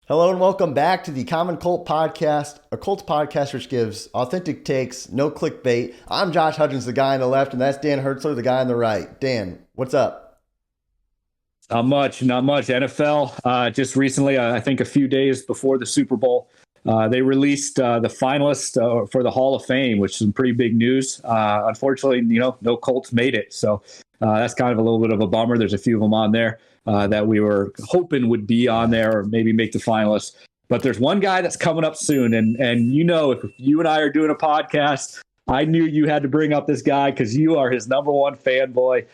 Hello and welcome back to the Common Colt Podcast, a Colts podcast which gives authentic takes, no clickbait. I'm Josh Hudgens, the guy on the left, and that's Dan Hertzler, the guy on the right. Dan, what's up? Not much. NFL just recently, I think a few days before the Super Bowl, they released the finalists for the Hall of Fame, which is some pretty big news. Unfortunately, no Colts made it, so that's kind of a little bit of a bummer. There's a few of them on there that we were hoping would be on there or maybe make the finalists. But there's one guy that's coming up soon, and if you and I are doing a podcast, I knew you had to bring up this guy because you are his number one fanboy.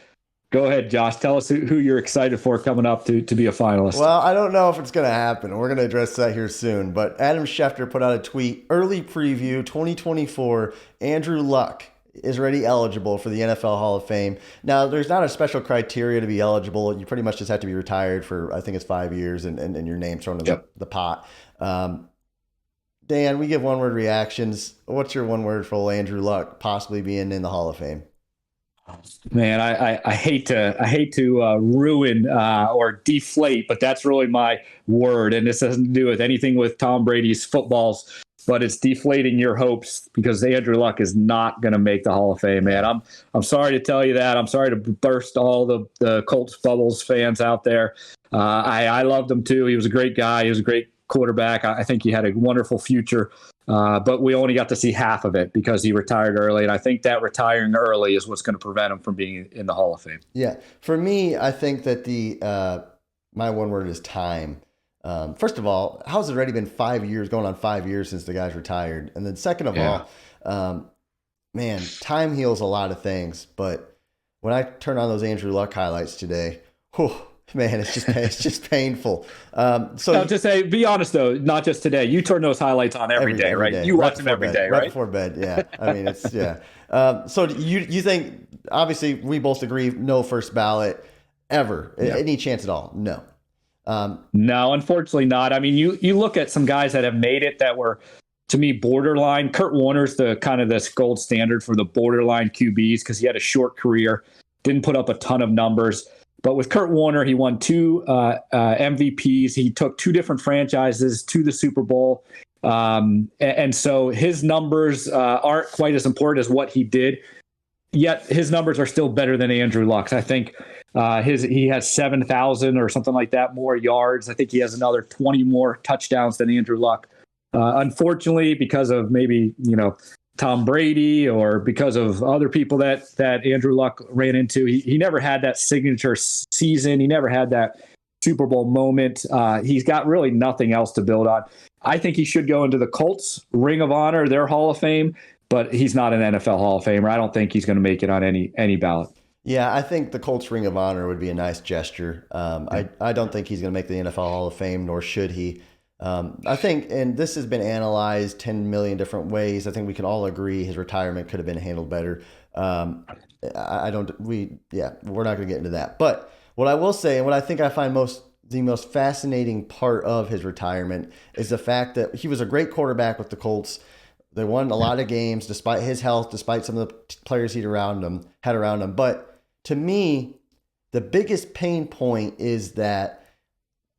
Go ahead, Josh. Tell us who you're excited for coming up to be a finalist. Well, I don't know if it's going to happen. We're going to address that here soon. But Adam Schefter put out a tweet, early preview 2024, Andrew Luck is already eligible for the NFL Hall of Fame. Now, there's not a special criteria to be eligible. You pretty much just have to be retired for, I think it's 5 years, and your name's thrown in the pot. Dan, we give one-word reactions. What's your one word for Andrew Luck possibly being in the Hall of Fame? Man, I hate to ruin or deflate, but that's really my word. And this doesn't do with anything with Tom Brady's footballs, but it's deflating your hopes because Andrew Luck is not going to make the Hall of Fame, man. I'm sorry to tell you that. I'm sorry to burst all the Colts Bubbles fans out there. I loved him too. He was a great guy. He was a great quarterback. I think he had a wonderful future. But we only got to see half of it because he retired early. And I think that retiring early is what's going to prevent him from being in the Hall of Fame. Yeah. For me, I think that my one word is time. First of all, how's it already been 5 years, going on 5 years since the guy's retired? And then second of all, man, time heals a lot of things. But when I turn on those Andrew Luck highlights today, whew, man, it's just painful. So now, to say, be honest though, not just today. You turn those highlights on every day, right? Day. You watch them every day, right? Right before bed, yeah. I mean, it's so you think? Obviously, we both agree, no first ballot ever. Yeah. Any chance at all? No. No, unfortunately not. I mean, you look at some guys that have made it that were, to me, borderline. Kurt Warner's the kind of this gold standard for the borderline QBs because he had a short career, didn't put up a ton of numbers. But with Kurt Warner, he won two MVPs. He took two different franchises to the Super Bowl. And so his numbers aren't quite as important as what he did. Yet his numbers are still better than Andrew Luck's. I think he has 7,000 or something like that more yards. I think he has another 20 more touchdowns than Andrew Luck. Unfortunately, because of maybe, Tom Brady or because of other people that Andrew Luck ran into, he never had that signature season. He never had that Super Bowl moment. He's got really nothing else to build on. I think he should go into the Colts Ring of Honor, their Hall of Fame, but he's not an NFL Hall of Famer. I don't think he's going to make it on any ballot. Yeah, I think the Colts Ring of Honor would be a nice gesture. I don't think he's going to make the NFL Hall of Fame, nor should he. I think, and this has been analyzed 10 million different ways. I think we can all agree his retirement could have been handled better. We're not going to get into that. But what I will say, and what I think I find the most fascinating part of his retirement is the fact that he was a great quarterback with the Colts. They won a lot of games despite his health, despite some of the players he had around him. But to me, the biggest pain point is that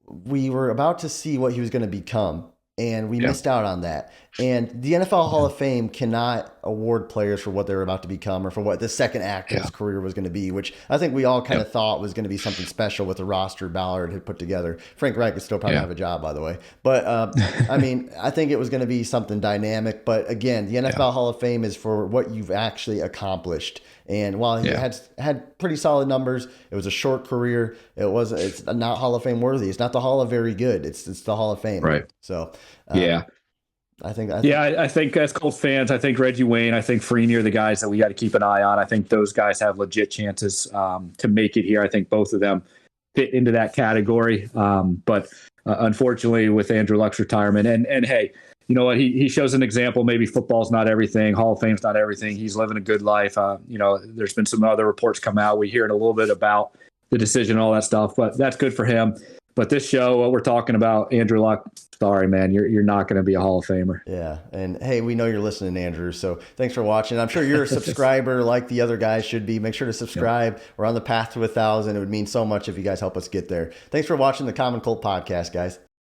we were about to see what he was going to become, and we missed out on that. And the NFL Hall of Fame cannot award players for what they were about to become or for what the second act of his career was going to be, which I think we all kind of thought was going to be something special with the roster Ballard had put together. Frank Reich would still probably have a job, by the way. But, I mean, I think it was going to be something dynamic. But, again, the NFL Hall of Fame is for what you've actually accomplished. And while he had pretty solid numbers, it was a short career. It's not Hall of Fame worthy. It's not the Hall of Very Good. It's the Hall of Fame. Right. So, I think as Colts fans, I think Reggie Wayne, I think Freeney are the guys that we got to keep an eye on. I think those guys have legit chances to make it here. I think both of them fit into that category. But unfortunately, with Andrew Luck's retirement, and hey, you know what? He shows an example. Maybe football's not everything. Hall of Fame's not everything. He's living a good life. There's been some other reports come out. We hear it a little bit about the decision and all that stuff, but that's good for him. But this show, what we're talking about, Andrew Luck, sorry, man, you're not going to be a Hall of Famer. Yeah. And hey, we know you're listening, Andrew. So thanks for watching. I'm sure you're a subscriber like the other guys should be. Make sure to subscribe. Yep. We're on the path to 1,000. It would mean so much if you guys help us get there. Thanks for watching the Common Colt Podcast, guys.